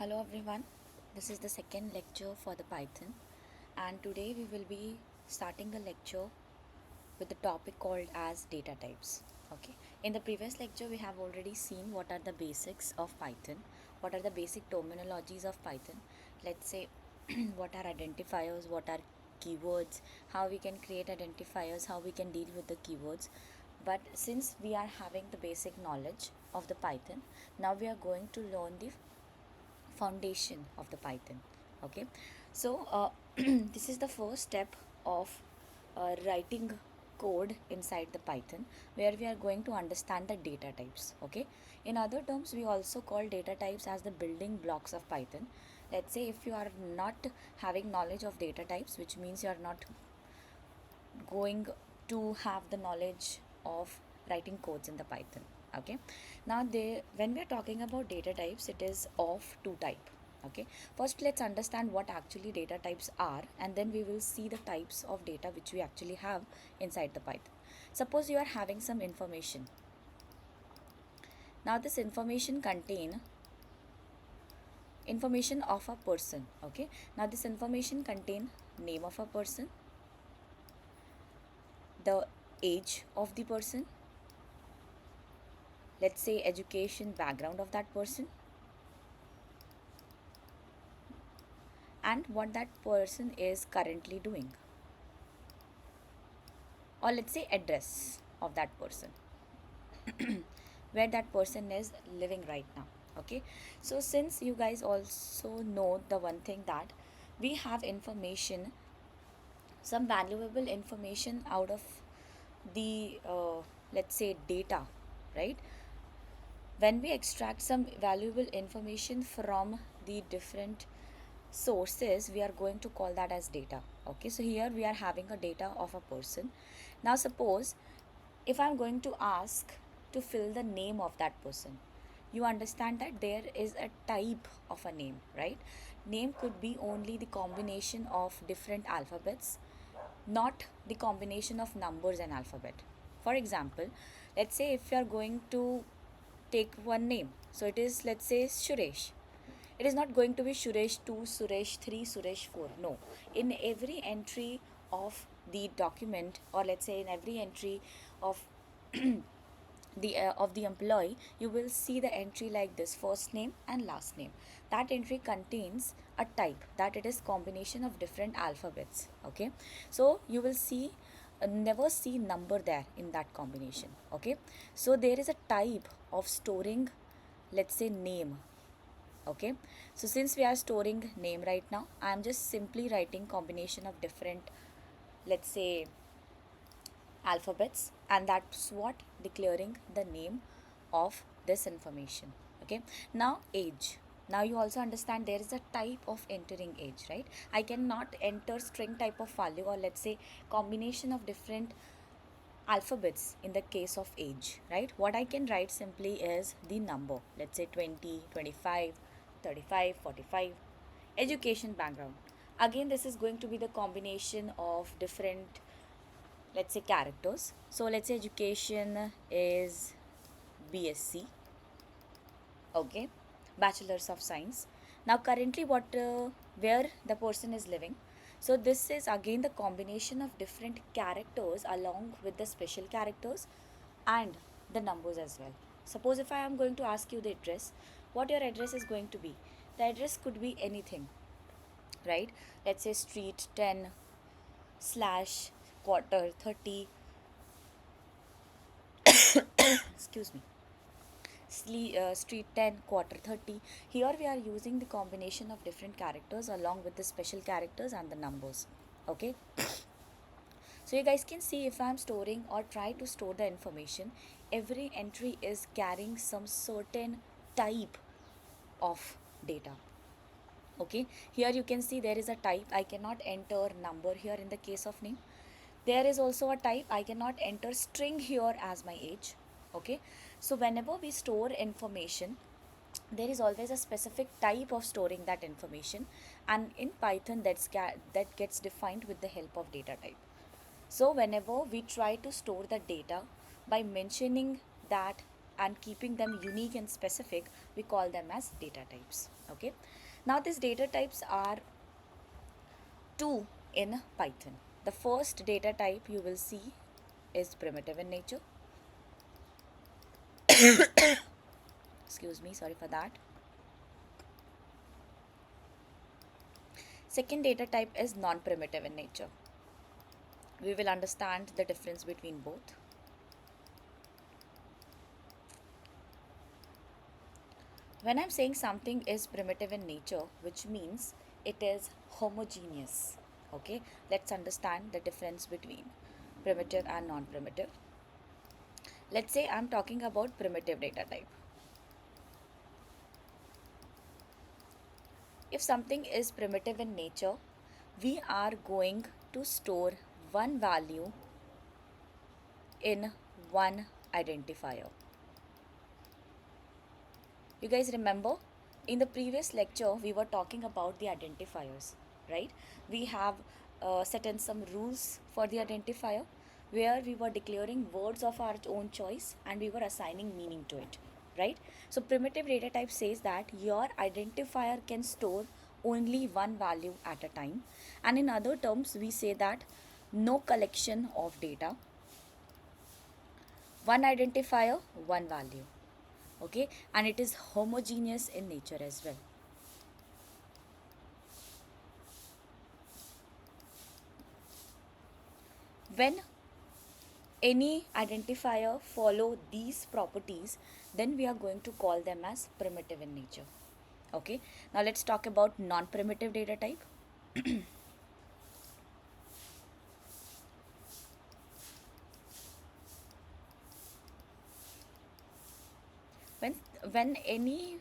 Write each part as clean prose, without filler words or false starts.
Hello everyone, this is the second lecture for the Python, and today we will be starting a lecture with the topic called as data types. Okay, in the previous lecture we have already seen what are the basics of Python, what are the basic terminologies of Python. Let's say what are identifiers, what are keywords, how we can create identifiers, how we can deal with the keywords. But since we are having the basic knowledge of the Python, now we are going to learn the foundation of the Python. Okay, so this is the first step of writing code inside the Python, where we are going to understand the data types. Okay, in other terms we also call data types as the building blocks of Python. Let's say if you are not having knowledge of data types, which means you are not going to have the knowledge of writing codes in the Python. Okay, now when we are talking about data types, it is of two type. Okay, first let's understand what actually data types are, and then we will see the types of data which we actually have inside the Python. Suppose you are having some information. Now this information of a person. Okay, now this information contain name of a person, the age of the person, let's say education background of that person, and what that person is currently doing, or let's say address of that person, where that person is living right now. Okay, so since you guys also know the one thing that we have information, some valuable information out of the let's say data, right? When we extract some valuable information from the different sources, we are going to call that as data. Okay, so here we are having a data of a person. Now suppose if I'm going to ask to fill the name of that person, you understand that there is a type of a name, right? Name could be only the combination of different alphabets, not the combination of numbers and alphabet. For example, let's say if you are going to take one name, so it is, let's say, Suresh. It is not going to be Suresh 2, Suresh 3, Suresh 4. No. In every entry of the document, or let's say in every entry of the employee, you will see the entry like this: first name and last name. That entry contains a type, that it is combination of different alphabets. Okay, so you will see never see number there in that combination. Okay, so there is a type of storing, let's say, name. Okay, so since we are storing name right now, I am just simply writing combination of different, let's say, alphabets, and that's what declaring the name of this information. Okay, now age. Now you also understand there is a type of entering age, right? I cannot enter string type of value, or let's say combination of different alphabets in the case of age, right? What I can write simply is the number, let's say 20, 25, 35, 45. Education background, again this is going to be the combination of different, let's say, characters. So let's say education is BSc. Okay, bachelor's of science. Now currently what where the person is living, so this is again the combination of different characters along with the special characters and the numbers as well. Suppose if I am going to ask you the address, what your address is going to be, the address could be anything, right? Let's say street 10 slash quarter 30, excuse me, street 10 quarter 30. Here we are using the combination of different characters along with the special characters and the numbers. Okay, so you guys can see if I'm storing or try to store the information, every entry is carrying some certain type of data. Okay, here you can see there is a type, I cannot enter number here in the case of name. There is also a type, I cannot enter string here as my age. Okay, so whenever we store information, there is always a specific type of storing that information, and in Python that gets defined with the help of data type. So whenever we try to store the data by mentioning that and keeping them unique and specific, we call them as data types. Okay. Now these data types are two in Python. The first data type you will see is primitive in nature. Excuse me, sorry for that. Second data type is non-primitive in nature. We will understand the difference between both. When I'm saying something is primitive in nature, which means it is homogeneous. Okay, let's understand the difference between primitive and non-primitive. Let's say I'm talking about primitive data type. If something is primitive in nature, we are going to store one value in one identifier. You guys remember in the previous lecture we were talking about the identifiers, right? We have set in some rules for the identifier where we were declaring words of our own choice and we were assigning meaning to it, right? So primitive data type says that your identifier can store only one value at a time, and in other terms we say that no collection of data, one identifier, one value. Okay, and it is homogeneous in nature as well. When any identifier follow these properties, then we are going to call them as primitive in nature. Okay, now let's talk about non-primitive data type. when when any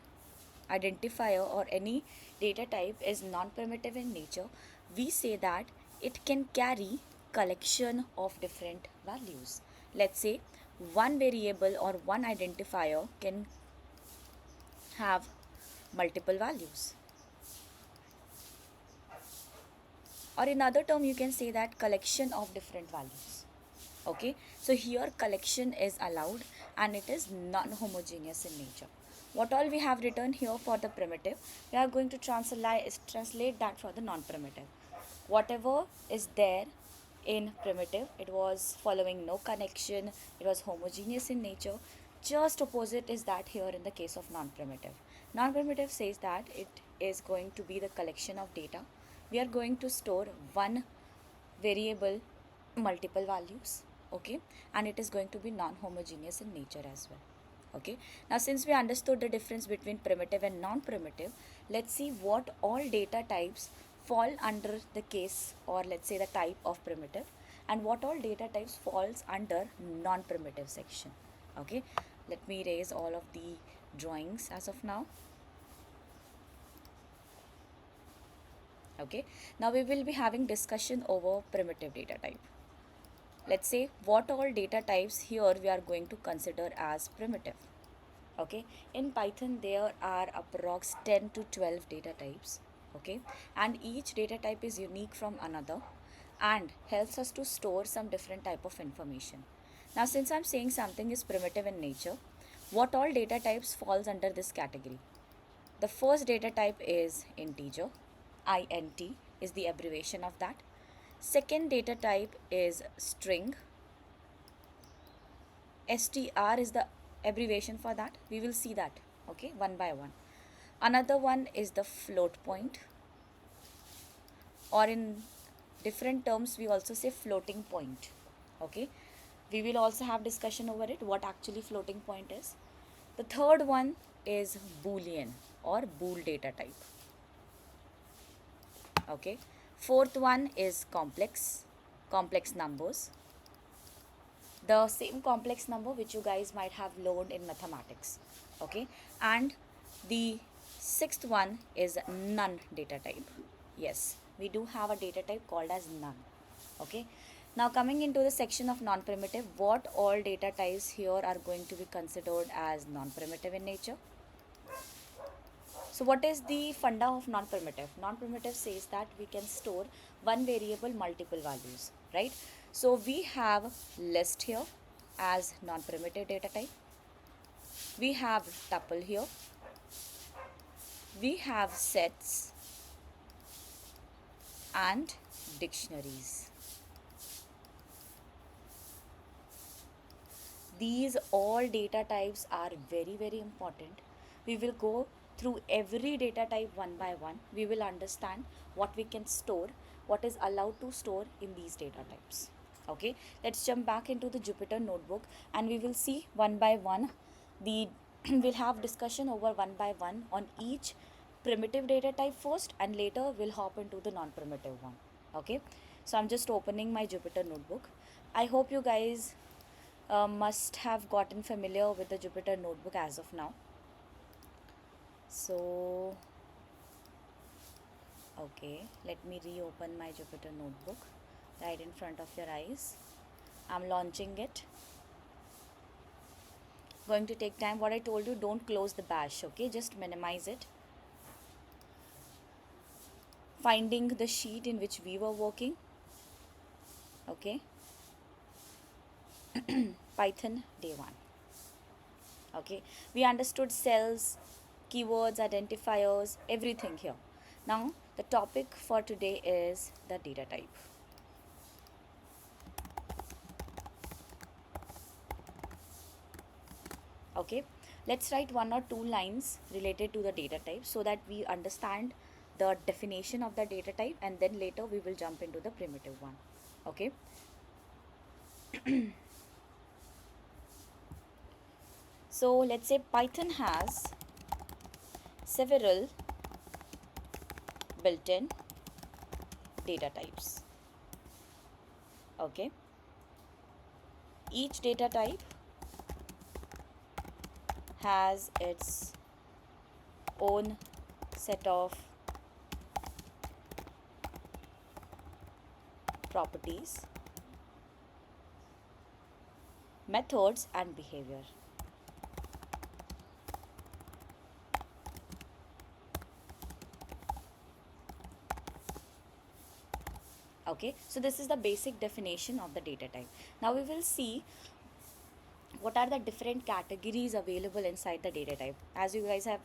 identifier or any data type is non-primitive in nature, we say that it can carry collection of different values. Let's say one variable or one identifier can have multiple values, or in other term you can say that collection of different values. Okay, so here collection is allowed and it is non-homogeneous in nature. What all we have written here for the primitive, we are going to translate that for the non-primitive. Whatever is there in primitive, it was following no connection, it was homogeneous in nature. Just opposite is that here in the case of non-primitive. Non-primitive says that it is going to be the collection of data. We are going to store one variable, multiple values. Okay, and it is going to be non-homogeneous in nature as well. Okay, now since we understood the difference between primitive and non-primitive, let's see what all data types fall under the case, or let's say the type of primitive, and what all data types falls under non-primitive section. Okay, let me erase all of the drawings as of now. Okay, now we will be having discussion over primitive data type. Let's say what all data types here we are going to consider as primitive. Okay, in Python there are approx 10 to 12 data types. Okay, and each data type is unique from another and helps us to store some different type of information. Now since I'm saying something is primitive in nature, what all data types falls under this category? The first data type is integer. Int is the abbreviation of that. Second data type is string. Str is the abbreviation for that. We will see that, okay, one by one. Another one is the float point, or in different terms we also say floating point. Okay, we will also have discussion over it, what actually floating point is. The third one is boolean or bool data type. Okay, fourth one is complex numbers, the same complex number which you guys might have learned in mathematics. Okay, and the sixth one is none data type. Yes, we do have a data type called as none. Okay, now coming into the section of non-primitive, what all data types here are going to be considered as non-primitive in nature? So what is the funda of non-primitive? Non-primitive says that we can store one variable, multiple values, right? So we have list here as non-primitive data type. We have tuple here. We have sets and dictionaries. These all data types are very important. We will go through every data type one by one. We will understand what we can store, what is allowed to store in these data types. Okay, let's jump back into the Jupyter notebook and we will see one by one the we'll have discussion over one by one on each primitive data type first, and later we'll hop into the non-primitive one. Okay, so I'm just opening my Jupyter notebook. I hope you guys must have gotten familiar with the Jupyter notebook as of now. So, okay, let me reopen my Jupyter notebook right in front of your eyes. I'm launching it. Going to take time. What I told you, don't close the bash, okay? Just minimize it. Finding the sheet in which we were working, okay? Python day 1. Okay, we understood cells, keywords, identifiers, everything here. Now the topic for today is the data type. Okay, let's write one or two lines related to the data type so that we understand the definition of the data type, and then later we will jump into the primitive one. Okay. So let's say Python has several built-in data types. Okay, each data type has its own set of properties, methods and behavior. Okay, so this is the basic definition of the data type. Now we will see what are the different categories available inside the data type. As you guys have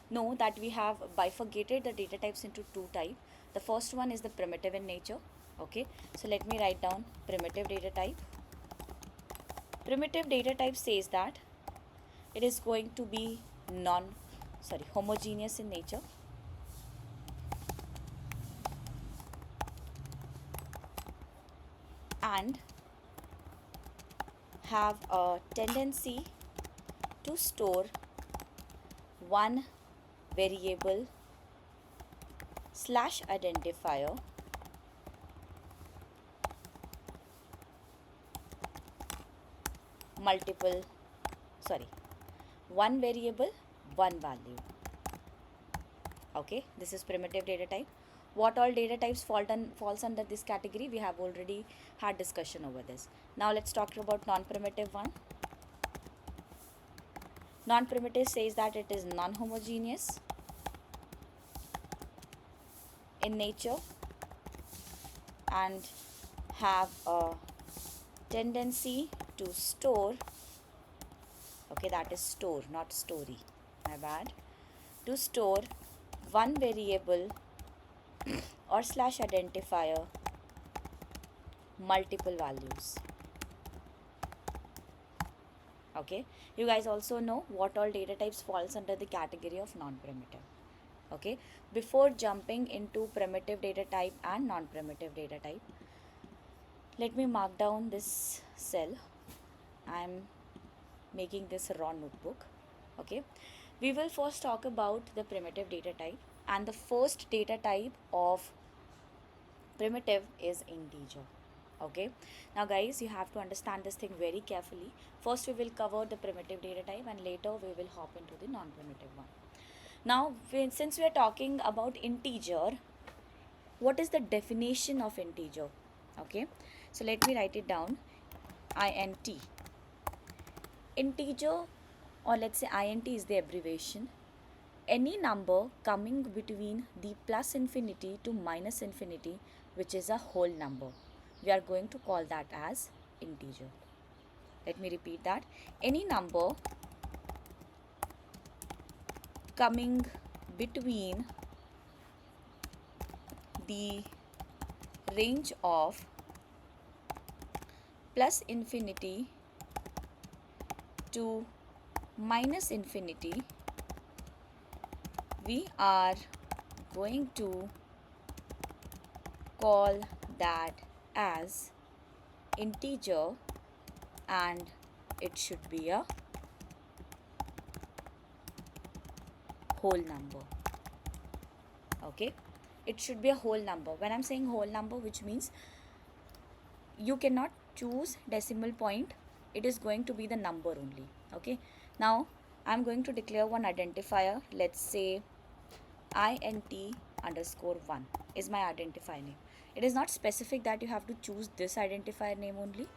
know that we have bifurcated the data types into two types. The first one is the primitive in nature. Okay, so let me write down primitive data type. Primitive data type says that it is going to be homogeneous in nature. And have a tendency to store one variable slash identifier one variable, one value. Okay, this is primitive data type. What all data types falls under this category, we have already had discussion over this. Now let's talk about non-primitive one. Non-primitive says that it is non-homogeneous in nature and have a tendency to store, okay, that is store, not story, my bad, to store one variable or slash identifier multiple values. Okay, you guys also know what all data types falls under the category of non-primitive. Okay, before jumping into primitive data type and non-primitive data type, let me mark down this cell. I'm making this raw notebook. Okay, we will first talk about the primitive data type, and the first data type of primitive is integer. Okay, now guys, you have to understand this thing very carefully. First we will cover the primitive data type and later we will hop into the non-primitive one. Now since we are talking about integer, what is the definition of integer? Okay, so let me write it down. Int. Integer, or let's say int is the abbreviation. Any number coming between the plus infinity to minus infinity, which is a whole number, we are going to call that as integer. Let me repeat that. Any number coming between the range of plus infinity to minus infinity, we are going to call that as integer, and it should be a whole number. Okay, it should be a whole number. When I'm saying whole number, which means you cannot choose decimal point, it is going to be the number only. Okay, now I'm going to declare one identifier. Let's say int underscore 1 is my identifier name. It is not specific that you have to choose this identifier name only.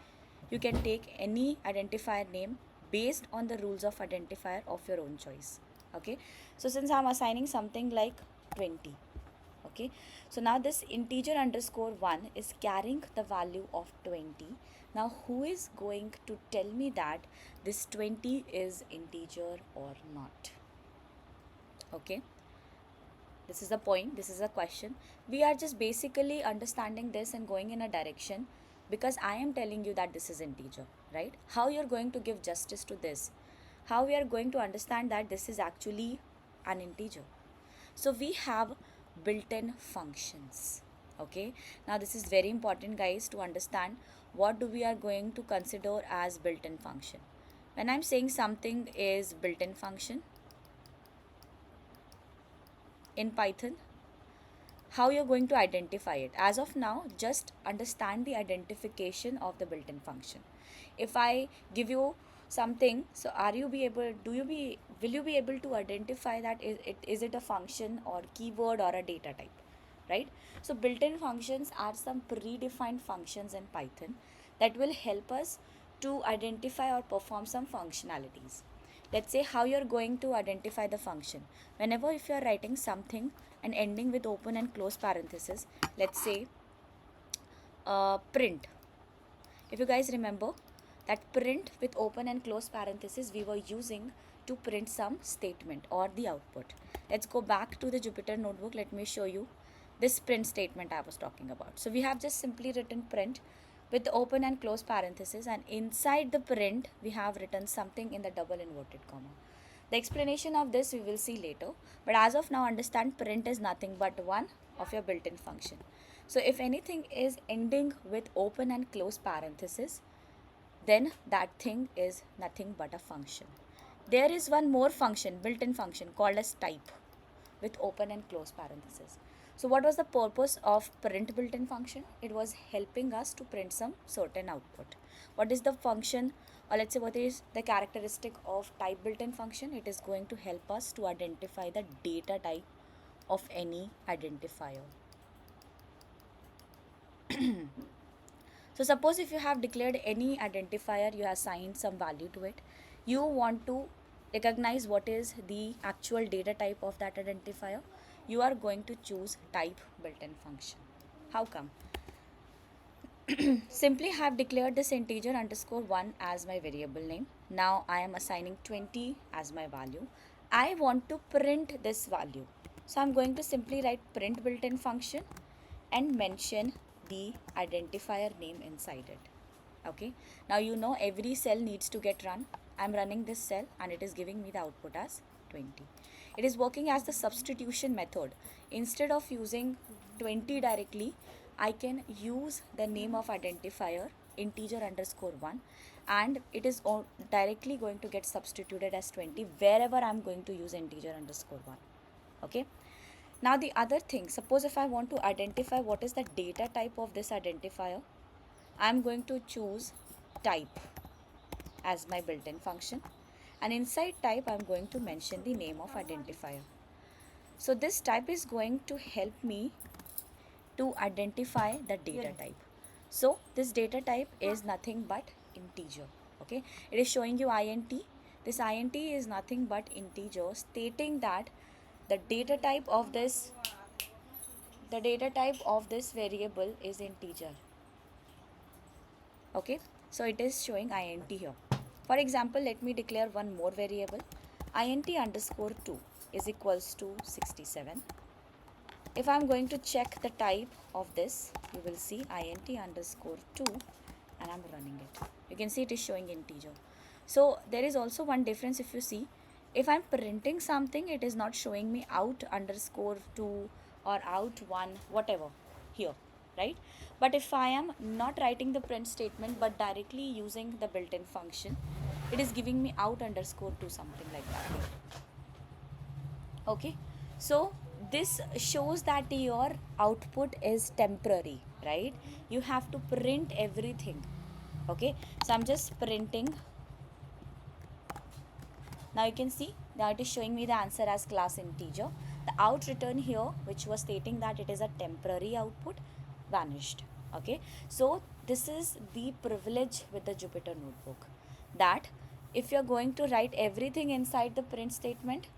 You can take any identifier name based on the rules of identifier of your own choice. Okay, so since I'm assigning something like 20, okay, so now this integer underscore 1 is carrying the value of 20. Now who is going to tell me that this 20 is integer or not? Okay, this is the point, this is a question. We are just basically understanding this and going in a direction because I am telling you that this is integer, right? How you're going to give justice to this, how we are going to understand that this is actually an integer? So we have built-in functions. Okay, now this is very important, guys, to understand what do we are going to consider as built-in function. When I'm saying something is built-in function in Python, how you're going to identify it? As of now, just understand the identification of the built-in function. If I give you something, so are you be able, will you be able to identify that is it a function or keyword or a data type, right? So built-in functions are some predefined functions in Python that will help us to identify or perform some functionalities. Let's say how you're going to identify the function. Whenever if you're writing something and ending with open and close parenthesis, let's say print. If you guys remember that print with open and close parenthesis we were using to print some statement or the output. Let's go back to the Jupyter notebook. Let me show you this print statement I was talking about. So we have just simply written print with the open and close parenthesis, and inside the print we have written something in the double inverted comma. The explanation of this we will see later, but as of now understand print is nothing but one of your built-in function. So if anything is ending with open and close parenthesis, then that thing is nothing but a function. There is one more function, built-in function called as type with open and close parenthesis. So what was the purpose of print built-in function? It was helping us to print some certain output. What is the function, or let's say what is the characteristic of type built-in function? It is going to help us to identify the data type of any identifier. So suppose if you have declared any identifier, you assigned some value to it, you want to recognize what is the actual data type of that identifier, you are going to choose type built-in function. How come? Simply have declared this integer underscore 1 as my variable name. Now I am assigning 20 as my value. I want to print this value. So I'm going to simply write print built-in function and mention the identifier name inside it. Okay, now you know every cell needs to get run. I'm running this cell and it is giving me the output as 20. It is working as the substitution method. Instead of using 20 directly, I can use the name of identifier integer underscore 1, and it is directly going to get substituted as 20 wherever I'm going to use integer underscore 1. Okay, now the other thing, suppose if I want to identify what is the data type of this identifier, I'm going to choose type as my built-in function, and inside type I'm going to mention the name of identifier. So this type is going to help me to identify the data type. So this data type is nothing but integer. Okay, it is showing you int. This int is nothing but integer, stating that the data type of this variable is integer. Okay, so it is showing int here. For example, let me declare one more variable, int underscore 2. is equals to 67. If I'm going to check the type of this, you will see int underscore 2 and I'm running it. You can see it is showing integer. So there is also one difference. If you see, if I'm printing something, it is not showing me out underscore 2 or out 1, whatever here, right? But if I am not writing the print statement but directly using the built-in function, it is giving me out underscore 2, something like that. Okay, so this shows that your output is temporary, right? You have to print everything. Okay, so I'm just printing. Now you can see now it is showing me the answer as class integer. The out return here, which was stating that it is a temporary output, vanished. Okay, so this is the privilege with the Jupyter notebook, that if you're going to write everything inside the print statement,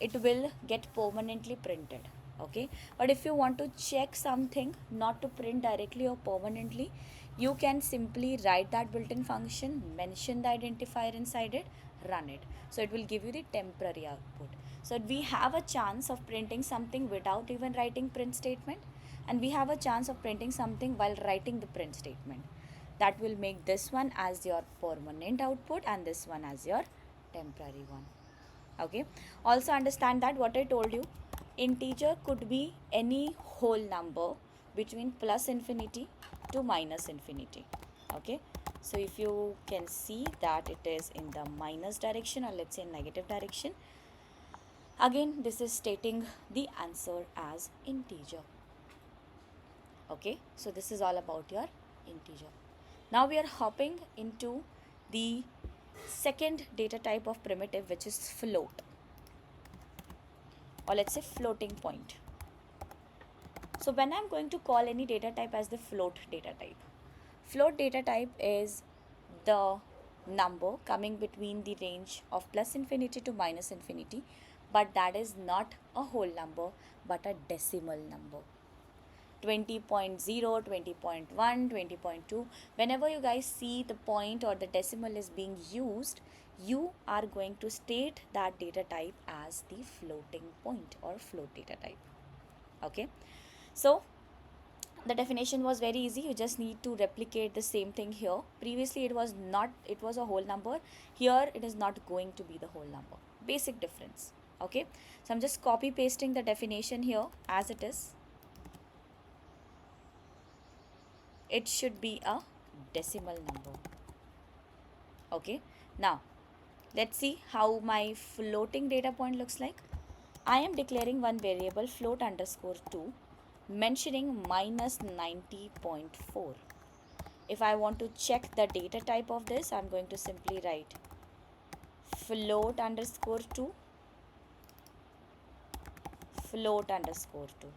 it will get permanently printed. Okay, but if you want to check something not to print directly or permanently, you can simply write that built-in function, mention the identifier inside it, run it, so it will give you the temporary output. So we have a chance of printing something without even writing print statement, and we have a chance of printing something while writing the print statement. That will make this one as your permanent output and this one as your temporary one. Okay, also understand that what I told you, integer could be any whole number between plus infinity to minus infinity. Okay, so if you can see that it is in the minus direction, or let's say negative direction, again this is stating the answer as integer. Okay, so this is all about your integer. Now we are hopping into the second data type of primitive, which is float, or let's say floating point. So when I'm going to call any data type as the float data type is the number coming between the range of plus infinity to minus infinity, but that is not a whole number but a decimal number. 20.0, 20.1, 20.2, whenever you guys see the point or the decimal is being used, you are going to state that data type as the floating point or float data type. Okay, so the definition was very easy. You just need to replicate the same thing here. Previously it was not, it was a whole number. Here it is not going to be the whole number. Basic difference. Okay, so I'm just copy pasting the definition here as it is. It should be a decimal number. Okay, now let's see how my floating data point looks like. I am declaring one variable float underscore 2, mentioning minus 90.4. If I want to check the data type of this, I'm going to simply write float underscore 2, float underscore 2.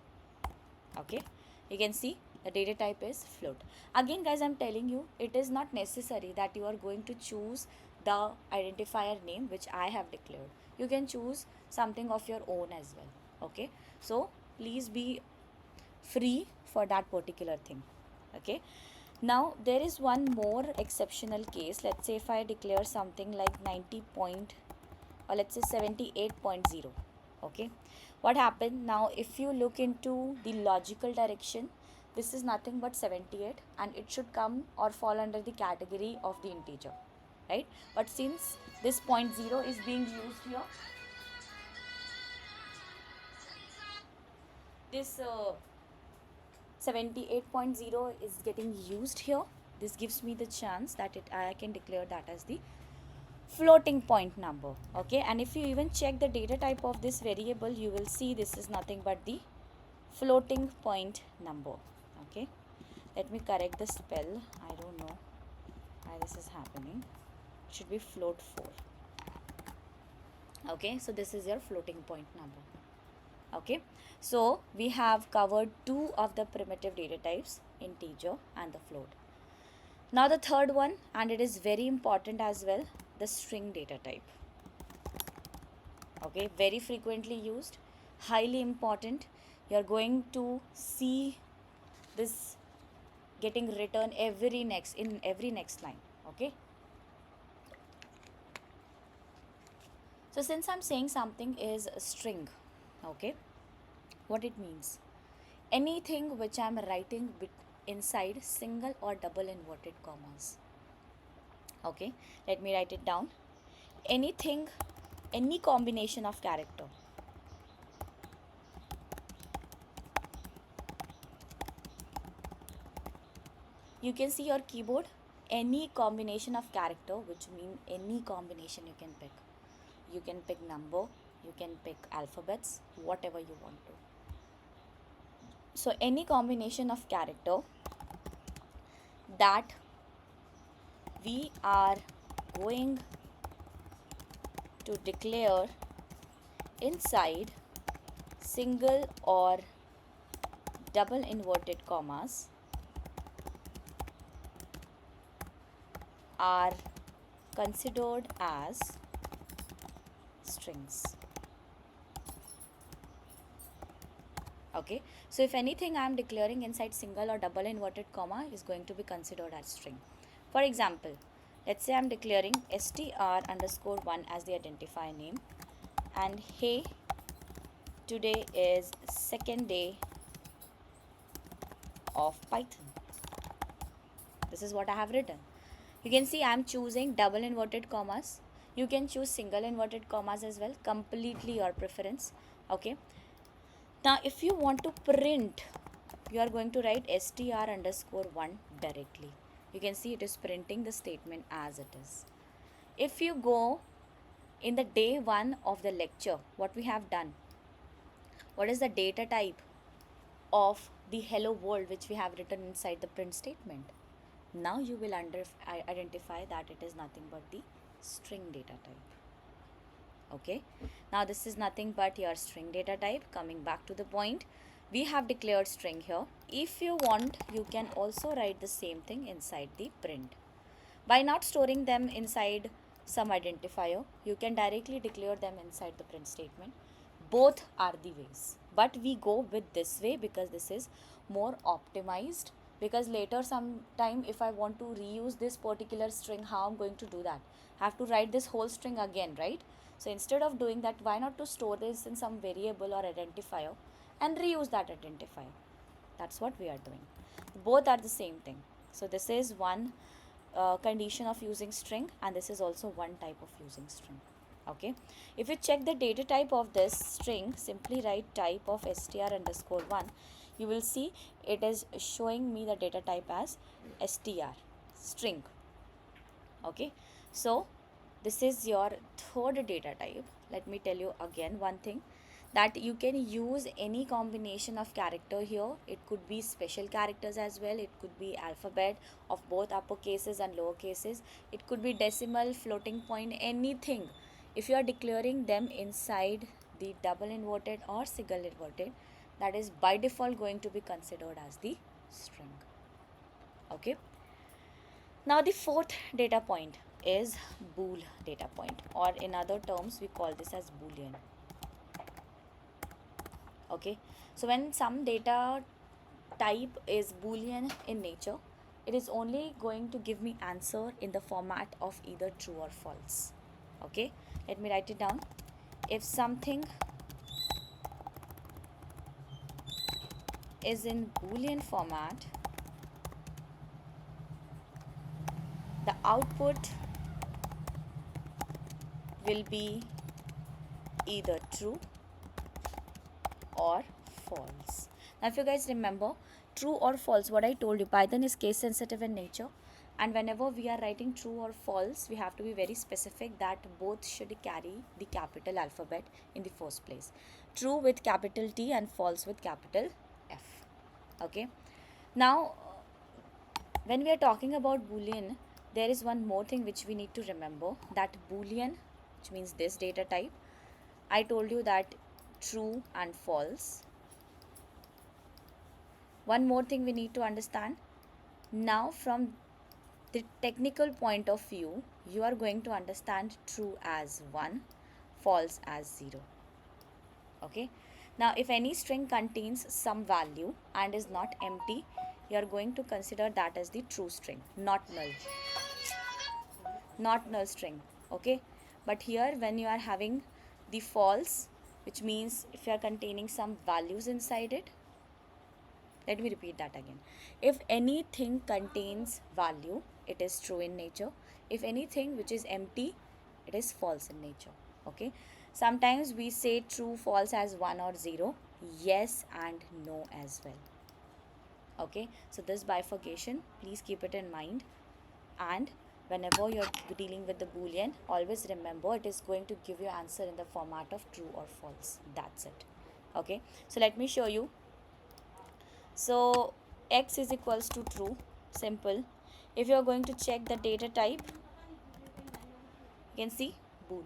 Okay, you can see the data type is float. Again guys, I'm telling you, it is not necessary that you are going to choose the identifier name which I have declared. You can choose something of your own as well. Okay, so please be free for that particular thing. Okay, now there is one more exceptional case. Let's say if I declare something like 90 point, or let's say 78.0. Okay, what happened now, if you look into the logical direction, this is nothing but 78 and it should come or fall under the category of the integer, right? But since this 0.0 is being used here, this 78.0 is getting used here. This gives me the chance that I can declare that as the floating point number. Okay, and if you even check the data type of this variable, you will see this is nothing but the floating point number. Okay, let me correct the spell. I don't know why this is happening. It should be float 4. Okay, so this is your floating point number. Okay, so we have covered two of the primitive data types, integer and the float. Now the third one, and it is very important as well, the string data type. Okay, very frequently used, highly important. You are going to see this getting written in every next line. Okay, So since I'm saying something is a string, okay, what it means? Anything which I'm writing inside single or double inverted commas. Okay, let me write it down. Anything, any combination of character. You can see your keyboard, any combination of character, which mean any combination you can pick. You can pick number, you can pick alphabets, whatever you want to. So any combination of character that we are going to declare inside single or double inverted commas are considered as strings. Okay, so if anything I am declaring inside single or double inverted comma is going to be considered as string. For example, let's say I am declaring str_1 as the identifier name, and hey, today is second day of Python. This is what I have written. You can see I am choosing double inverted commas. You can choose single inverted commas as well, completely your preference. Okay, now if you want to print, you are going to write str_1 directly. You can see it is printing the statement as it is. If you go in the day 1 of the lecture, what we have done, what is the data type of the hello world which we have written inside the print statement? Now you will identify that it is nothing but the string data type. Okay, now this is nothing but your string data type. Coming back to the point, we have declared string here. If you want, you can also write the same thing inside the print. By not storing them inside some identifier, you can directly declare them inside the print statement. Both are the ways, but we go with this way because this is more optimized. Because later sometime if I want to reuse this particular string, how I'm going to do that? I have to write this whole string again, right? So instead of doing that, why not to store this in some variable or identifier and reuse that identifier? That's what we are doing. Both are the same thing. So this is one condition of using string, and this is also one type of using string. Okay, if you check the data type of this string, simply write type of str_1. You will see it is showing me the data type as str, string. Okay, so this is your third data type. Let me tell you again one thing, that you can use any combination of character here. It could be special characters as well, it could be alphabet of both upper cases and lower cases, it could be decimal, floating point, anything. If you are declaring them inside the double inverted or single inverted, that is by default going to be considered as the string. Okay, now the fourth data point is bool data point, or in other terms we call this as boolean. Okay, so when some data type is boolean in nature, it is only going to give me answer in the format of either true or false. Okay, let me write it down. If something is in boolean format, the output will be either true or false. Now if you guys remember, true or false, what I told you, Python is case sensitive in nature, and whenever we are writing true or false, we have to be very specific that both should carry the capital alphabet in the first place. True with capital T and false with capital F. Okay, now when we are talking about boolean, there is one more thing which we need to remember, that boolean, which means this data type, I told you that true and false. One more thing we need to understand. Now from the technical point of view, you are going to understand true as 1, false as 0. Okay, now if any string contains some value and is not empty, you are going to consider that as the true string, not null, not null string. Okay, But here when you are having the false, which means if you are containing some values inside it, let me repeat that again. If anything contains value, it is true in nature. If anything which is empty, it is false in nature. Okay. Sometimes we say true, false as 1 or 0, yes and no as well. Okay. So this bifurcation, please keep it in mind. And whenever you're dealing with the boolean, always remember it is going to give you answer in the format of true or false. That's it. Okay. So let me show you. So x is equals to true, simple. If you are going to check the data type, you can see bool.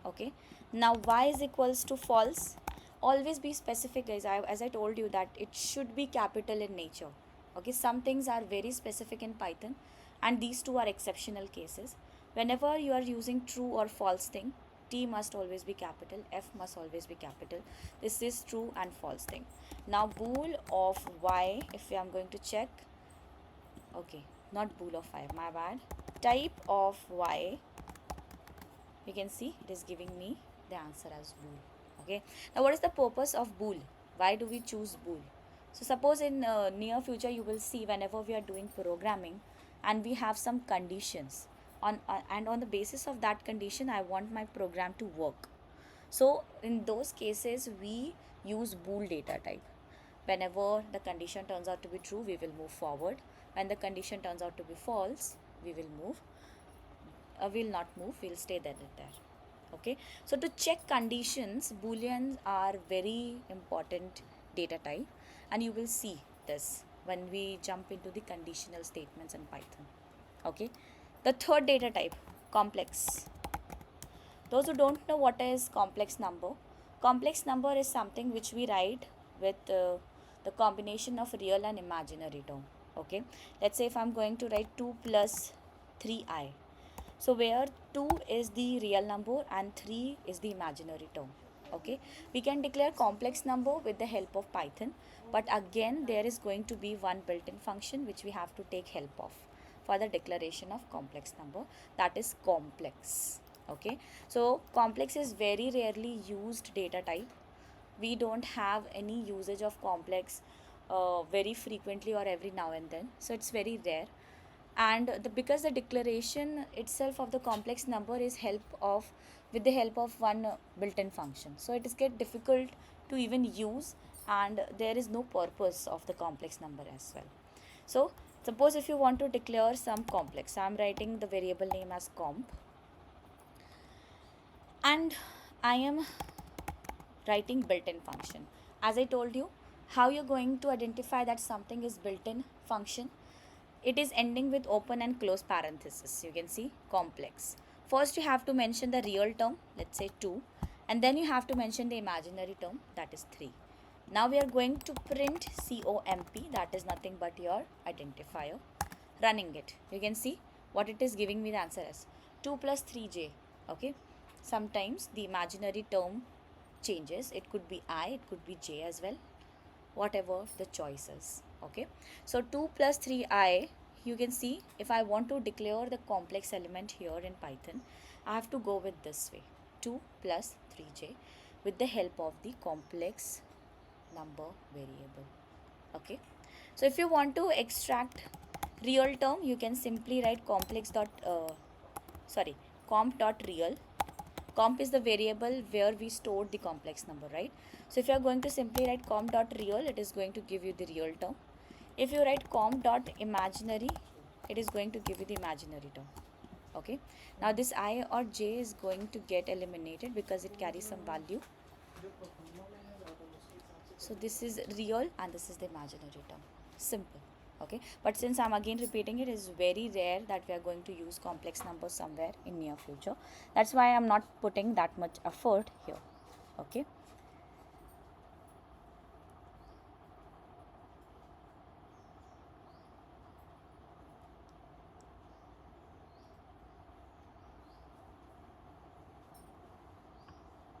Okay. Now y is equals to false. Always be specific, guys. As I told you that it should be capital in nature. Okay. Some things are very specific in Python, and these two are exceptional cases. Whenever you are using true or false thing, T must always be capital, F must always be capital. This is true and false thing. Now bool of y, if I am going to check, okay, not bool of y, my bad. Type of y, you can see it is giving me the answer as bool. Okay. Now what is the purpose of bool? Why do we choose bool? So suppose in near future you will see whenever we are doing programming and we have some conditions and on the basis of that condition I want my program to work. So in those cases we use bool data type. Whenever the condition turns out to be true, we will move forward. When the condition turns out to be false, we will move. Will not move, we'll stay there. Okay. So to check conditions, booleans are very important data type, and you will see this when we jump into the conditional statements in Python. Okay. The third data type, complex. Those who don't know what is complex number is something which we write with the combination of real and imaginary term. Okay. Let's say if I'm going to write 2 plus 3i. So where 2 is the real number and 3 is the imaginary term. Okay. We can declare complex number with the help of Python. But again, there is going to be one built-in function which we have to take help of for the declaration of complex number, that is complex. Okay. So complex is very rarely used data type. We don't have any usage of complex very frequently or every now and then. So it's very rare. And because the declaration itself of the complex number is with the help of one built-in function. So it is get difficult to even use, and there is no purpose of the complex number as well. So suppose if you want to declare some complex, I am writing the variable name as comp, and I am writing built-in function. As I told you, how you're going to identify that something is built-in function? It is ending with open and close parenthesis. You can see complex. First you have to mention the real term, let's say 2, and then you have to mention the imaginary term, that is 3. Now we are going to print COMP, that is nothing but your identifier. Running it, you can see what it is giving me the answer as 2 plus 3j. Okay. Sometimes the imaginary term changes. It could be I, it could be j as well, whatever the choice is. Okay. So 2 plus 3i, you can see if I want to declare the complex element here in Python, I have to go with this way, 2 plus 3j with the help of the complex number variable. Okay. So if you want to extract real term, you can simply write comp dot real. Comp is the variable where we stored the complex number, right? So if you are going to simply write comp dot real, it is going to give you the real term. If you write comp dot imaginary, it is going to give you the imaginary term. Okay. Now this I or j is going to get eliminated because it carries some value. So this is real and this is the imaginary term. Simple. Okay. But since I'm again repeating, it is very rare that we are going to use complex numbers somewhere in near future. That's why I'm not putting that much effort here. Okay.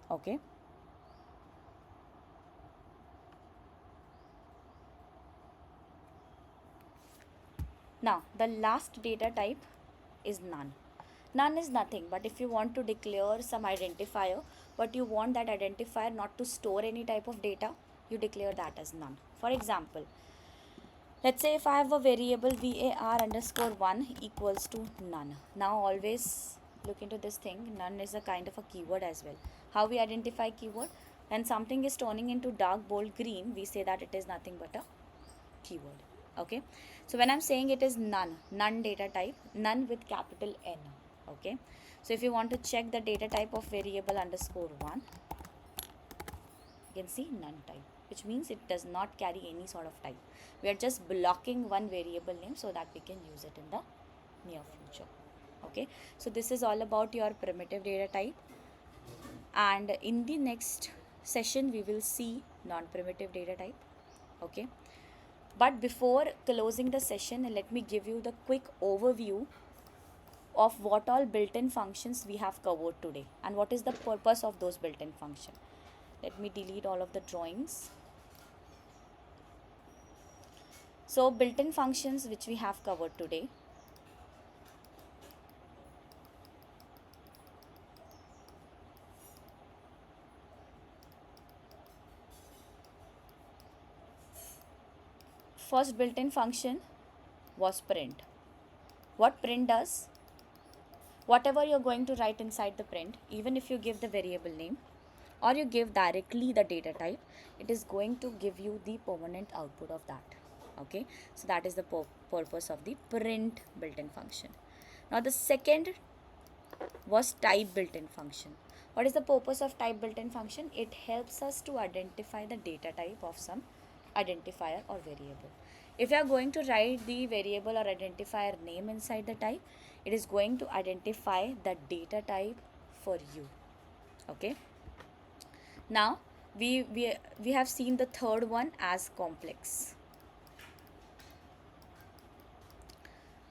Okay. Now the last data type is none. None is nothing, but if you want to declare some identifier, but you want that identifier not to store any type of data, you declare that as none. For example, let's say if I have a variable var underscore 1 equals to none. Now always look into this thing. None is a kind of a keyword as well. How we identify keyword? When something is turning into dark bold green, we say that it is nothing but a keyword. Okay, so when I'm saying it is none, none data type, none with capital N. Okay, so if you want to check the data type of variable underscore 1, you can see none type, which means it does not carry any sort of type. We are just blocking one variable name so that we can use it in the near future. Okay, so this is all about your primitive data type, and in the next session we will see non-primitive data type. Okay, but before closing the session, let me give you the quick overview of what all built-in functions we have covered today and what is the purpose of those built-in functions. Let me delete all of the drawings. So built-in functions which we have covered today. First built-in function was print. What print does? Whatever you're going to write inside the print, even if you give the variable name or you give directly the data type, it is going to give you the permanent output of that. Okay, so that is the purpose of the print built-in function. Now the second was type built-in function. What is the purpose of type built-in function? It helps us to identify the data type of some identifier or variable. If you are going to write the variable or identifier name inside the type, it is going to identify the data type for you. Okay, now we have seen the third one as complex.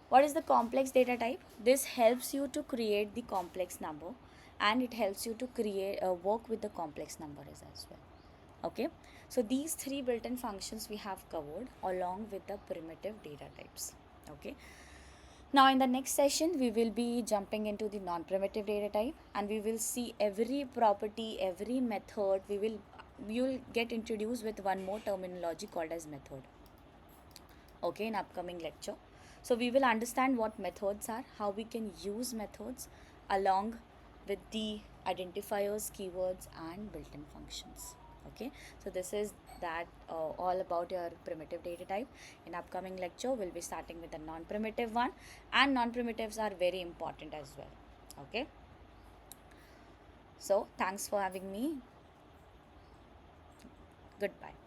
What is the complex data type? This helps you to create the complex number, and it helps you to create work with the complex numbers as well. Okay, so these three built-in functions we have covered along with the primitive data types. Okay, now in the next session we will be jumping into the non-primitive data type, and we will see every property, every method. You'll get introduced with one more terminology called as method. Okay, in upcoming lecture. So we will understand what methods are, how we can use methods along with the identifiers, keywords and built-in functions. Okay, so this is that all about your primitive data type. In upcoming lecture we'll be starting with the non-primitive one, and non-primitives are very important as well. Okay, so thanks for having me. Goodbye.